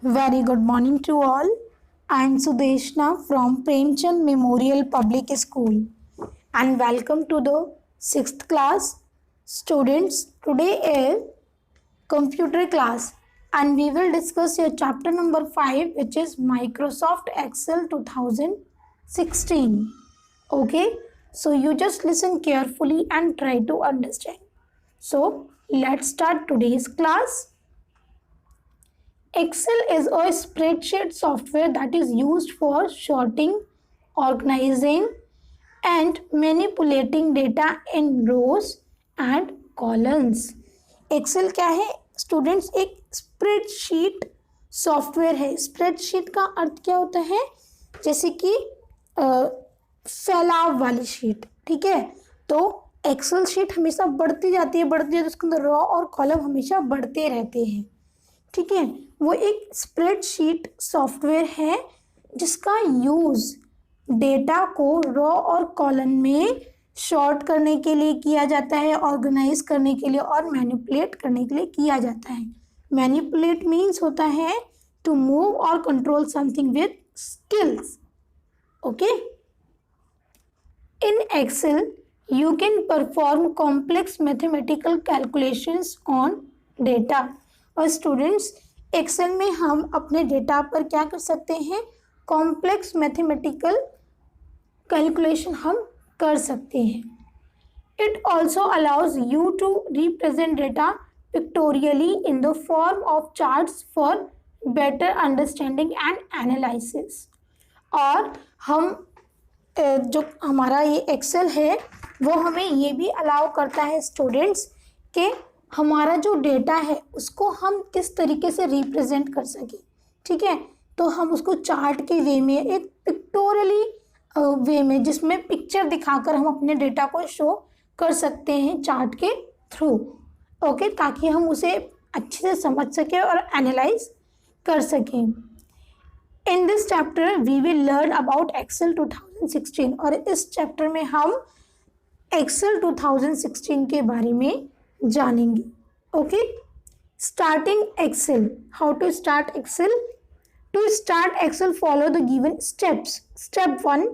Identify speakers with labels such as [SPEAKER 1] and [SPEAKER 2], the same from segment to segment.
[SPEAKER 1] Very good morning to all. I am Sudeshna from Premchand Memorial Public School and welcome to the 6th class. Students, today is computer class and we will discuss your chapter number 5 which is Microsoft Excel 2016. Okay, so you just listen carefully and try to understand. So let's start today's class. Excel is a spreadsheet software that is used for sorting, organizing, and manipulating data in rows and columns. Excel क्या है students? एक spreadsheet software है. Spreadsheet का अर्थ क्या होता है? जैसे कि फैलाव वाली शीट. ठीक है, तो एक्सेल शीट हमेशा बढ़ती जाती है, उसके अंदर रॉ और कॉलम हमेशा बढ़ते रहते हैं. ठीक है, वो एक स्प्रेडशीट सॉफ्टवेयर है जिसका यूज़ डेटा को रॉ और कॉलम में शॉर्ट करने के लिए किया जाता है, ऑर्गेनाइज करने के लिए और मैनिपुलेट करने के लिए किया जाता है. मैनिपुलेट मीन्स होता है टू मूव और control something with skills. Okay, in Excel you can perform complex mathematical calculations on data. और स्टूडेंट्स, एक्सेल में हम अपने डेटा पर क्या कर सकते हैं? कॉम्प्लेक्स मैथमेटिकल कैलकुलेशन हम कर सकते हैं. It also allows you to represent data pictorially in the form of charts for better understanding and analysis. और हम जो हमारा ये एक्सेल है वो हमें ये भी अलाउ करता है स्टूडेंट्स कि हमारा जो डेटा है उसको हम किस तरीके से रिप्रेजेंट कर सकें. ठीक है, तो हम उसको चार्ट के वे में, एक पिक्टोरियली वे में, जिसमें पिक्चर दिखाकर हम अपने डेटा को शो कर सकते हैं चार्ट के थ्रू. ओके, ताकि हम उसे अच्छे से समझ सकें और एनालाइज कर सकें. In this chapter we will learn about Excel 2016. और इस चैप्टर में हम एक्सेल 2016 के बारे में जानेंगे. Okay, starting Excel. How to start Excel? To start Excel follow the given steps. Step 1,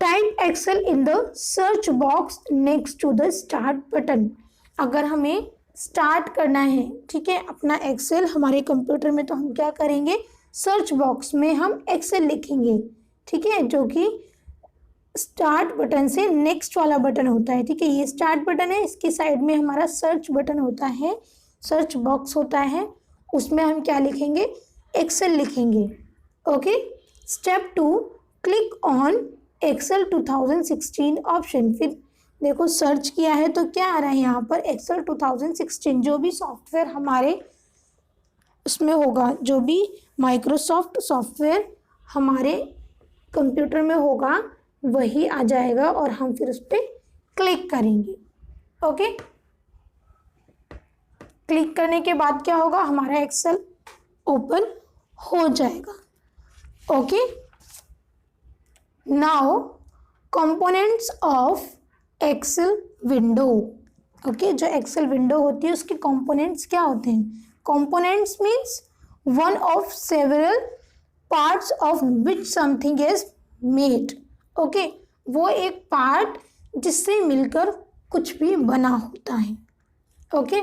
[SPEAKER 1] type Excel in the search box next to the start button. अगर हमें स्टार्ट करना है, ठीक है, अपना एक्सेल हमारे कंप्यूटर में, तो हम क्या करेंगे? सर्च बॉक्स में हम एक्सेल लिखेंगे. ठीक है, जो कि स्टार्ट बटन से नेक्स्ट वाला बटन होता है. ठीक है, ये स्टार्ट बटन है, इसके साइड में हमारा सर्च बटन होता है, सर्च बॉक्स होता है, उसमें हम क्या लिखेंगे? एक्सेल लिखेंगे. Okay, step 2, click on Excel 2016 option. फिर देखो सर्च किया है तो क्या आ रहा है यहाँ पर? एक्सेल 2016. जो भी सॉफ्टवेयर हमारे उसमें होगा, जो भी माइक्रोसॉफ्ट सॉफ्टवेयर हमारे कंप्यूटर में होगा वही आ जाएगा और हम फिर उस पर क्लिक करेंगे. ओके, क्लिक करने के बाद क्या होगा? हमारा एक्सेल ओपन हो जाएगा. Okay, now components of Excel window. Okay, जो एक्सेल विंडो होती है उसके कंपोनेंट्स क्या होते हैं? Components means one of several parts of which something is made. Okay, वो एक पार्ट जिससे मिलकर कुछ भी बना होता है. Okay,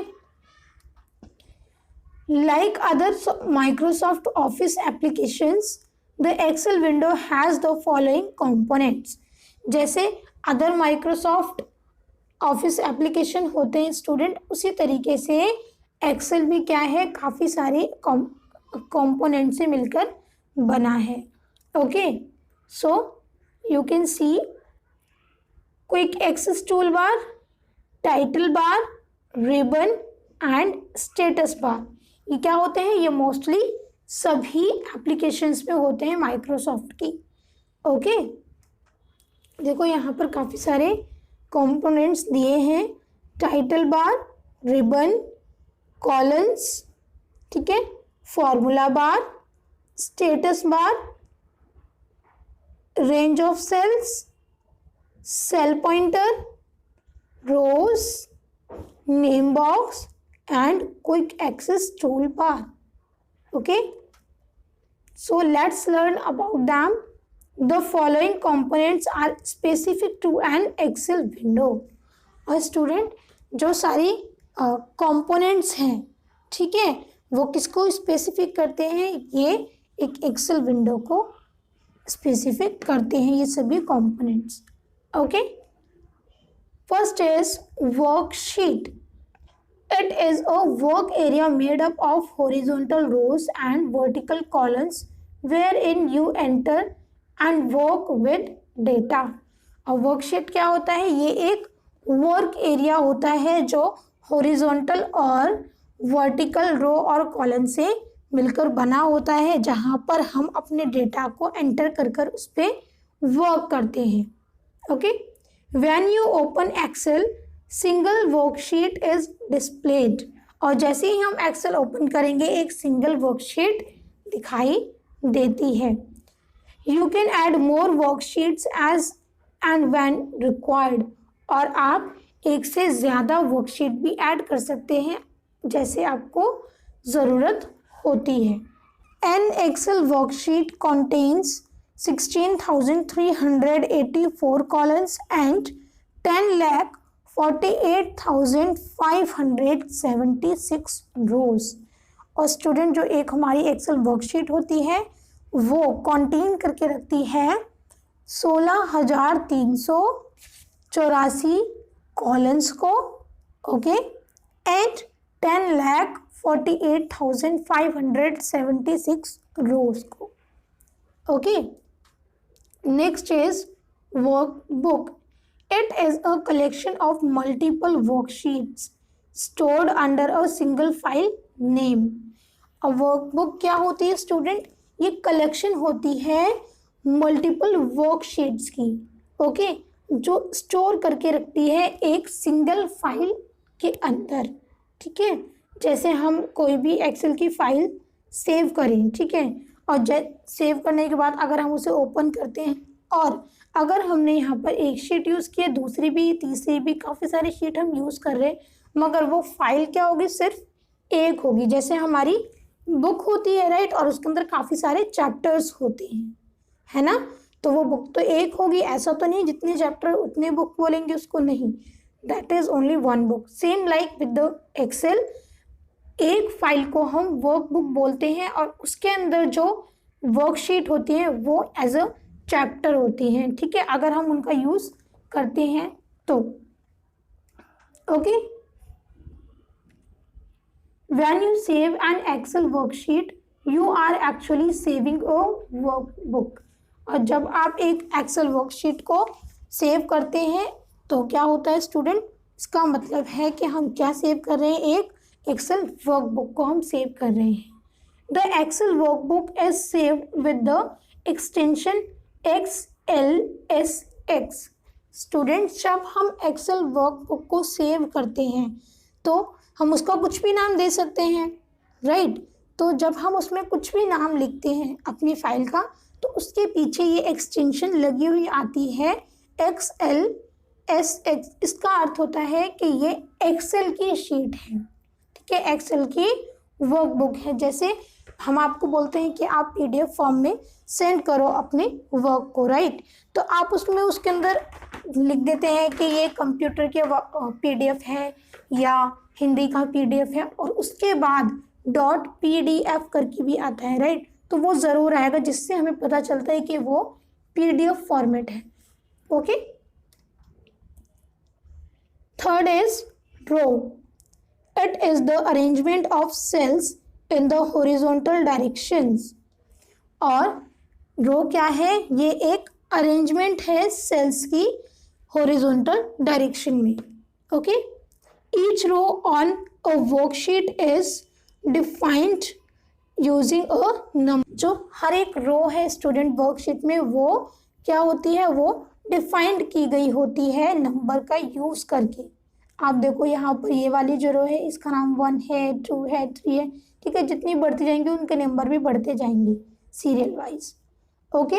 [SPEAKER 1] like other Microsoft Office applications, the Excel window has the following components. जैसे अदर माइक्रोसॉफ्ट ऑफिस एप्लीकेशन होते हैं स्टूडेंट, उसी तरीके से एक्सेल भी क्या है? काफ़ी सारे कंपोनेंट से मिलकर बना है. Okay, so you can see quick access toolbar, title bar, ribbon and status bar. ये क्या होते हैं? ये मोस्टली सभी एप्लीकेशंस में होते हैं माइक्रोसॉफ्ट की. ओके, देखो यहाँ पर काफ़ी सारे कंपोनेंट्स दिए हैं. टाइटल बार, रिबन, कॉलम्स, ठीक है, formula bar, status bar, range of cells, cell pointer, rows, name box and quick access toolbar. Okay, So let's learn about them. The following components are specific to an Excel window. और student जो सारी components हैं, ठीक है, वो किसको specific करते हैं? ये एक एक्सेल विंडो को स्पेसिफिक करते हैं ये सभी components. Okay, first is worksheet. It is a work area made up of horizontal rows and vertical columns wherein you enter and work with data. और वर्कशीट क्या होता है? ये एक वर्क एरिया होता है जो हॉरिजॉन्टल और वर्टिकल रो और कॉलम से मिलकर बना होता है, जहाँ पर हम अपने डेटा को एंटर कर कर उस पर वर्क करते हैं. Okay, when you open Excel single worksheet is displayed. और जैसे ही हम एक्सेल ओपन करेंगे एक सिंगल वर्कशीट दिखाई देती है. You can add more worksheets as and when required. और आप एक से ज़्यादा वर्कशीट भी ऐड कर सकते हैं जैसे आपको ज़रूरत होती है. An Excel worksheet contains 16,384 columns and 10,48,576 rows. और स्टूडेंट जो एक हमारी एक्सेल वर्कशीट होती है वो कंटेन करके रखती है 16,384 कॉलम्स को. ओके, एंड 10,48,576 रोज को. Okay, next is workbook. It is a collection of multiple worksheets stored under a single file name. A workbook क्या होती है स्टूडेंट? ये कलेक्शन होती है मल्टीपल वर्कशीट्स की. ओके, जो स्टोर करके रखती है एक सिंगल फाइल के अंदर. ठीक है, जैसे हम कोई भी एक्सेल की फाइल सेव करें, ठीक है, और सेव करने के बाद अगर हम उसे ओपन करते हैं और अगर हमने यहाँ पर एक शीट यूज़ की है, दूसरी भी, तीसरी भी, काफ़ी सारी शीट हम यूज़ कर रहे हैं, मगर वो फाइल क्या होगी? सिर्फ एक होगी. जैसे हमारी बुक होती है, राइट, और उसके अंदर काफ़ी सारे चैप्टर्स होते हैं, है ना, तो वो बुक तो एक होगी. ऐसा तो नहीं जितने चैप्टर उतने बुक बोलेंगे उसको, नहीं, that is only one book. Same like with the Excel, एक फाइल को हम वर्कबुक बोलते हैं और उसके अंदर जो वर्कशीट होती है वो एज अ चैप्टर होती हैं. ठीक है, अगर हम उनका यूज करते हैं तो. Okay, when you save an Excel worksheet you are actually saving a workbook. और जब आप एक एक्सेल वर्कशीट को सेव करते हैं तो क्या होता है स्टूडेंट? इसका मतलब है कि हम क्या सेव कर रहे हैं? एक एक्सेल वर्कबुक को हम सेव कर रहे हैं. The Excel workbook is saved with the extension XLSX. Students, जब हम एक्सेल वर्कबुक को सेव करते हैं तो हम उसका कुछ भी नाम दे सकते हैं, राइट. तो जब हम उसमें कुछ भी नाम लिखते हैं अपनी फाइल का तो उसके पीछे ये एक्सटेंशन लगी हुई आती है XLSX. इसका अर्थ होता है कि ये एक्सेल की शीट है, ठीक है, एक्सेल की वर्कबुक है. जैसे हम आपको बोलते हैं कि आप PDF फॉर्म में सेंड करो अपने वर्क को, राइट, तो आप उसमें उसके अंदर लिख देते हैं कि ये कंप्यूटर के PDF है या हिंदी का PDF है, और उसके बाद .PDF करके भी आता है, राइट, तो वो ज़रूर आएगा जिससे हमें पता चलता है कि वो PDF फॉर्मेट है. Okay, third is row. It is the arrangement of cells in the horizontal directions. और रो क्या है? ये एक अरेंजमेंट है सेल्स की हॉरिजॉन्टल डायरेक्शन में. Okay, each row on a worksheet is defined using a number. जो हर एक रो है स्टूडेंट वर्कशीट में वो क्या होती है? वो डिफाइंड की गई होती है नंबर का यूज करके. आप देखो यहाँ पर ये वाली जो रो है इसका नाम 1 है, 2 है, 3 है, ठीक है, जितनी बढ़ती जाएंगी उनके नंबर भी बढ़ते जाएंगे serial wise. Okay,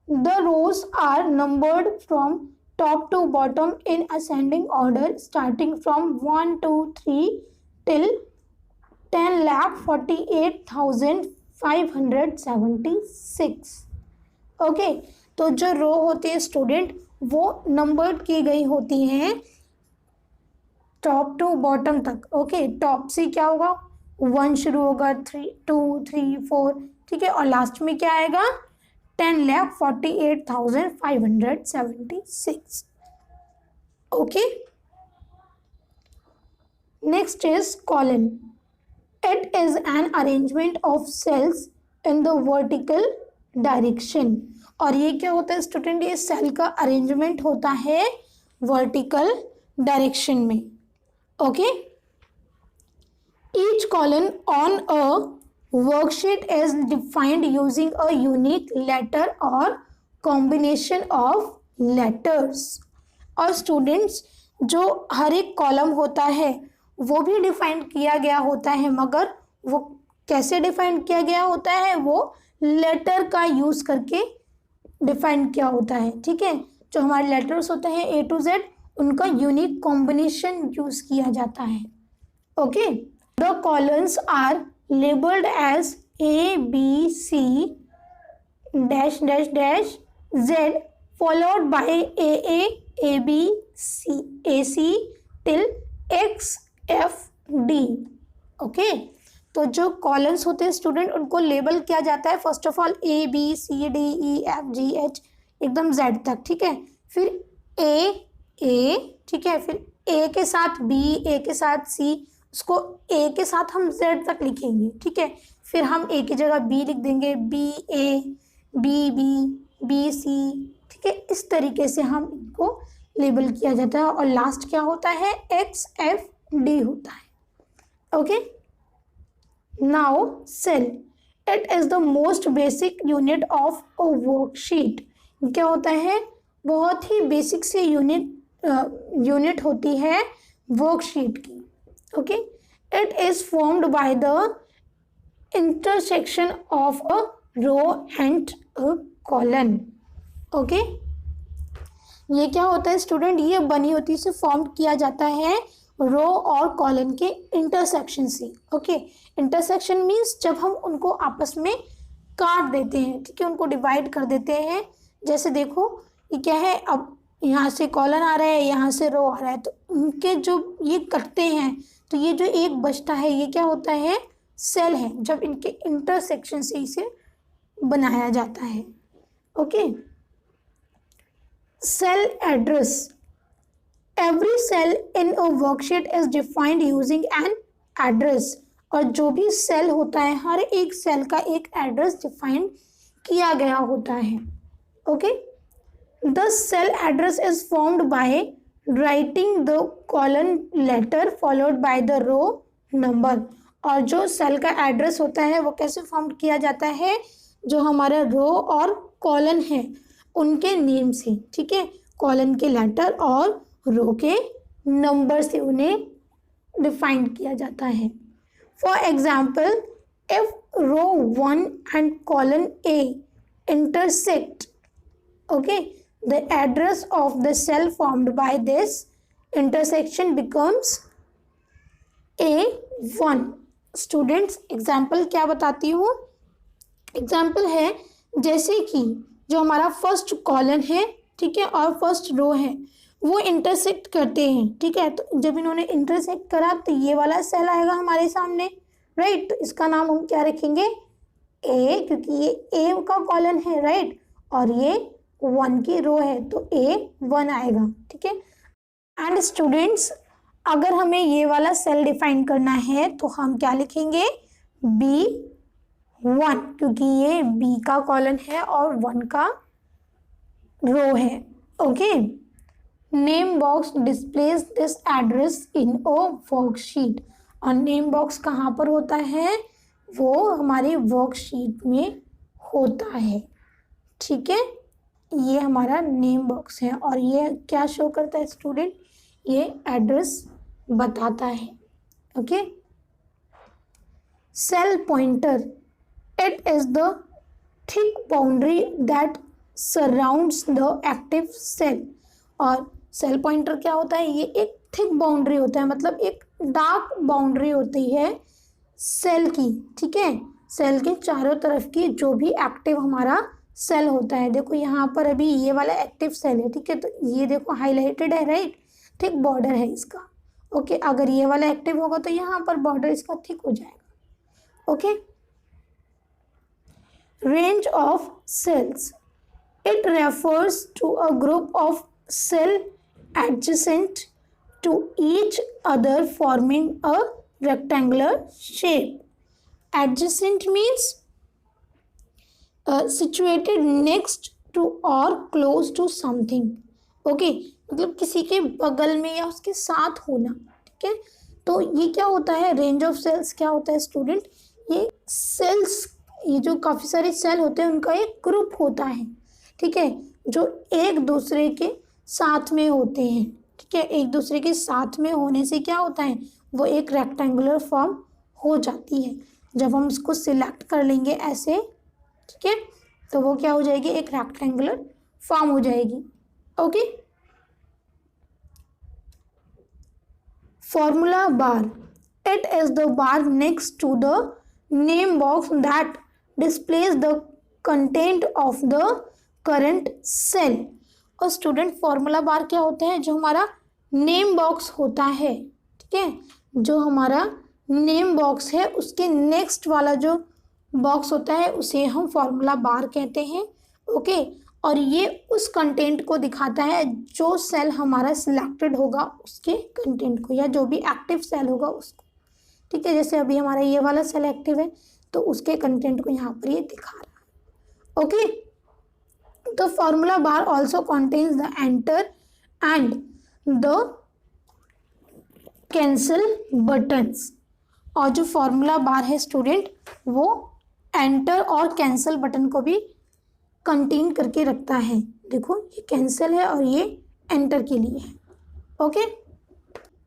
[SPEAKER 1] the rows are numbered from top to bottom in ascending order starting from 1, 2, 3 till 10,48,576. 576। Okay, तो जो रो होती है स्टूडेंट वो नंबर्ड की गई होती हैं टॉप टू बॉटम तक। ओके, टॉप से क्या होगा, 1 शुरू होगा, 3 2 3 4, ठीक है, और लास्ट में क्या आएगा, 10,48,576। Okay, next is column. It is an arrangement of cells in the vertical direction. और ये क्या होता है स्टूडेंट, ये सेल का अरेंजमेंट होता है वर्टिकल डायरेक्शन में। Okay, each column on a worksheet is defined using a unique letter और कॉम्बिनेशन ऑफ लेटर्स। और स्टूडेंट्स जो हर एक कॉलम होता है वो भी डिफाइन किया गया होता है, मगर वो कैसे डिफाइन किया गया होता है, वो लेटर का यूज करके डिफाइन किया होता है। ठीक है, जो हमारे लेटर्स होते हैं A to Z उनका यूनिक कॉम्बिनेशन यूज किया जाता है। Okay, the columns are labelled as ABC dash dash dash Z followed by AA AB AC till XFD। Okay, तो जो कॉलम्स होते हैं स्टूडेंट उनको लेबल किया जाता है फर्स्ट ऑफ ऑल ABCDEFGH एकदम Z तक, ठीक है, फिर A, ठीक है, फिर A के साथ B, A के साथ C, उसको A के साथ हम Z तक लिखेंगे, ठीक है, फिर हम A की जगह B लिख देंगे, BA BB BC, ठीक है, इस तरीके से हम इनको लेबल किया जाता है। और लास्ट क्या होता है, XFD होता है। Okay, now cell, it is the most basic unit of a worksheet. क्या होता है, बहुत ही बेसिक से यूनिट होती है वर्कशीट की। Okay, it is formed by the intersection of a row and a column. Okay, ये क्या होता है स्टूडेंट, ये बनी होती है, इसे फॉर्म किया जाता है रो और कॉलन के इंटरसेक्शन से। ओके, इंटरसेक्शन मीन्स जब हम उनको आपस में काट देते हैं, ठीक है, उनको डिवाइड कर देते हैं। जैसे देखो ये क्या है, अब यहाँ से कॉलन आ रहा है, यहाँ से रो आ रहा है, तो उनके जो ये कटते हैं तो ये जो एक बचता है ये क्या होता है, सेल है, जब इनके इंटरसेक्शन से इसे बनाया जाता है। Okay, cell address, every cell in a worksheet is defined using an address. और जो भी सेल होता है हर एक सेल का एक एड्रेस डिफाइन किया गया होता है। Okay, the cell address is formed by writing the column letter followed by the row number. और जो सेल का एड्रेस होता है वो कैसे फॉर्म किया जाता है, जो हमारा रो और कॉलन है उनके नेम से, ठीक है, कॉलन के लेटर और रो के नंबर से उन्हें डिफाइन किया जाता है। For example, if row 1 and column A intersect, okay, the address of the cell formed by this intersection becomes A1। Students example क्या बताती हूँ, एग्जाम्पल है जैसे कि जो हमारा फर्स्ट कॉलन है, ठीक है, और फर्स्ट रो है वो इंटरसेक्ट करते हैं, ठीक है, तो जब इन्होंने इंटरसेक्ट करा तो ये वाला सेल आएगा हमारे सामने, राइट, तो इसका नाम हम क्या रखेंगे, A, क्योंकि ये A का कॉलन है, राइट, और ये 1 की रो है तो A1 आएगा, ठीक है। एंड स्टूडेंट्स अगर हमें ये वाला सेल डिफाइन करना है तो हम क्या लिखेंगे, B1, क्योंकि ये B का कॉलन है और 1 का रो है। Okay, name box displace this address in a worksheet. और नेम बॉक्स कहाँ पर होता है, वो हमारी वर्कशीट में होता है, ठीक है, ये हमारा नेम बॉक्स है। और ये क्या शो करता है स्टूडेंट, ये एड्रेस बताता है। Okay, cell pointer, it is the thick boundary that surrounds the active cell. और सेल पॉइंटर क्या होता है, ये एक थिक बाउंड्री होता है, मतलब एक डार्क बाउंड्री होती है सेल की, ठीक है, सेल के चारों तरफ की जो भी एक्टिव हमारा सेल होता है, देखो यहाँ पर अभी ये वाला एक्टिव सेल है, ठीक है, तो ये देखो हाईलाइटेड है, राइट, ठीक, बॉर्डर है इसका, ओके। अगर ये वाला एक्टिव होगा तो यहाँ पर बॉर्डर इसका थिक हो जाएगा, okay. Range of cells, it refers to a group of cell adjacent to each other forming a rectangular shape. Adjacent means situated next to or close to something. Okay, मतलब किसी के बगल में या उसके साथ होना, ठीक है। तो ये क्या होता है, रेंज ऑफ सेल्स क्या होता है स्टूडेंट, ये सेल्स, ये जो काफ़ी सारे सेल होते हैं उनका एक ग्रुप होता है, ठीक है, जो एक दूसरे के साथ में होते हैं, ठीक है। एक दूसरे के साथ में होने से क्या होता है, वो एक रेक्टेंगुलर फॉर्म हो जाती है। जब हम इसको सिलेक्ट कर लेंगे ऐसे, ठीक है, तो वो क्या हो जाएगी, एक रेक्टेंगुलर फॉर्म हो जाएगी, okay. Formula bar, it is the bar next to the name box that displays the content of the current cell. और स्टूडेंट फॉर्मूला बार क्या होता है, जो हमारा नेम बॉक्स होता है, ठीक है, जो हमारा नेम बॉक्स है उसके नेक्स्ट वाला जो बॉक्स होता है उसे हम फॉर्मूला बार कहते हैं, ओके। और ये उस कंटेंट को दिखाता है जो सेल हमारा सिलेक्टेड होगा उसके कंटेंट को, या जो भी एक्टिव सेल होगा उसको, ठीक है। जैसे अभी हमारा ये वाला सेल एक्टिव है तो उसके कंटेंट को यहाँ पर ये दिखा रहा है, okay. The formula bar also contains the enter and the cancel buttons। और जो फॉर्मूला बार है स्टूडेंट वो एंटर और कैंसिल बटन को भी कंटेन करके रखता है। देखो ये कैंसिल है और ये एंटर के लिए है, okay.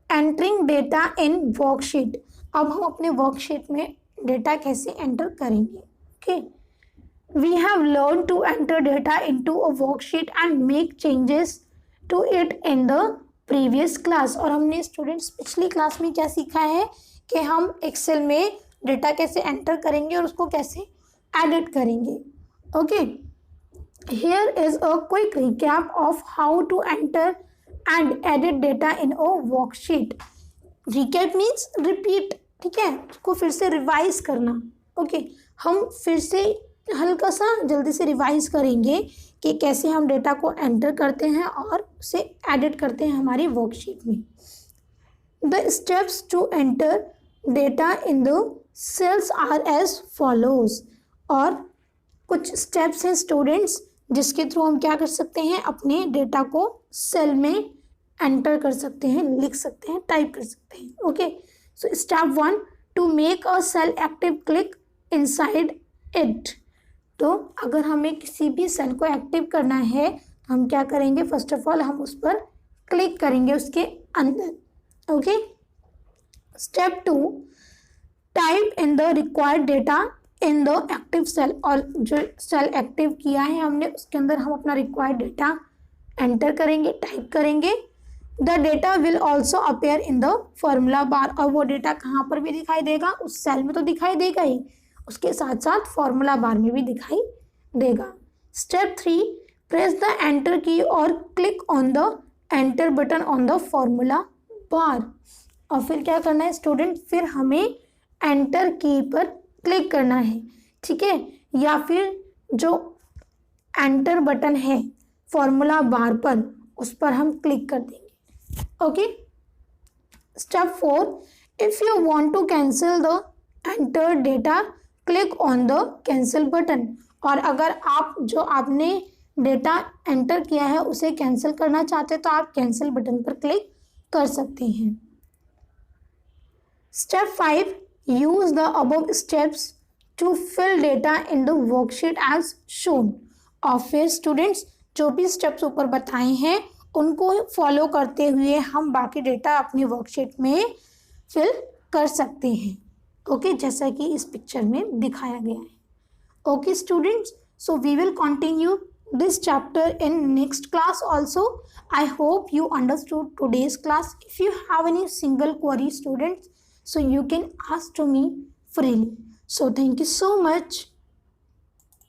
[SPEAKER 1] Entering data in worksheet, अब हम अपने वर्कशीट में डेटा कैसे एंटर करेंगे, okay. We have learned to enter data into a worksheet and make changes to it in the previous class। और हमने स्टूडेंट्स पिछली क्लास में क्या सीखा है कि हम एक्सेल में डेटा कैसे एंटर करेंगे और उसको कैसे एडिट करेंगे, okay. Here is a quick recap of how to enter and edit data in a worksheet। Recap means repeat, ठीक है, उसको फिर से रिवाइज करना, ओके। हम फिर से हल्का सा जल्दी से रिवाइज करेंगे कि कैसे हम डेटा को एंटर करते हैं और उसे एडिट करते हैं हमारी वर्कशीट में। The steps to enter data in the cells are as follows. और कुछ स्टेप्स हैं स्टूडेंट्स जिसके थ्रू हम क्या कर सकते हैं, अपने डेटा को सेल में एंटर कर सकते हैं, लिख सकते हैं, टाइप कर सकते हैं, okay. So step 1, to make a cell active click inside it. तो अगर हमें किसी भी सेल को एक्टिव करना है तो हम क्या करेंगे, फर्स्ट ऑफ ऑल हम उस पर क्लिक करेंगे उसके अंदर, okay. Step 2, type in the required data in the active cell. और जो सेल एक्टिव किया है हमने उसके अंदर हम अपना रिक्वायर्ड डेटा एंटर करेंगे, टाइप करेंगे। The data will also appear in the formula bar. और वो डेटा कहाँ पर भी दिखाई देगा, उस सेल में तो दिखाई देगा ही, उसके साथ साथ फॉर्मूला बार में भी दिखाई देगा। स्टेप 3, प्रेस द एंटर की और click on the enter button on the formula bar. और फिर क्या करना है स्टूडेंट, फिर हमें एंटर की पर क्लिक करना है, ठीक है, या फिर जो एंटर बटन है फॉर्मूला बार पर उस पर हम क्लिक कर देंगे, okay. Step 4, if you want to cancel the enter data click on the cancel button. और अगर आप जो आपने डेटा एंटर किया है उसे कैंसिल करना चाहते हैं तो आप कैंसिल बटन पर क्लिक कर सकते हैं। Step 5, use the above steps to fill data in the worksheet as shown. और फिर स्टूडेंट्स जो भी स्टेप्स ऊपर बताए हैं उनको फॉलो करते हुए हम बाकी डेटा अपनी वर्कशीट में फिल कर सकते हैं, ओके, जैसा कि इस पिक्चर में दिखाया गया है, okay students. So we will continue this chapter in next class also. I hope you understood today's class. If you have any single query students, so you can ask to me freely. So thank you so much.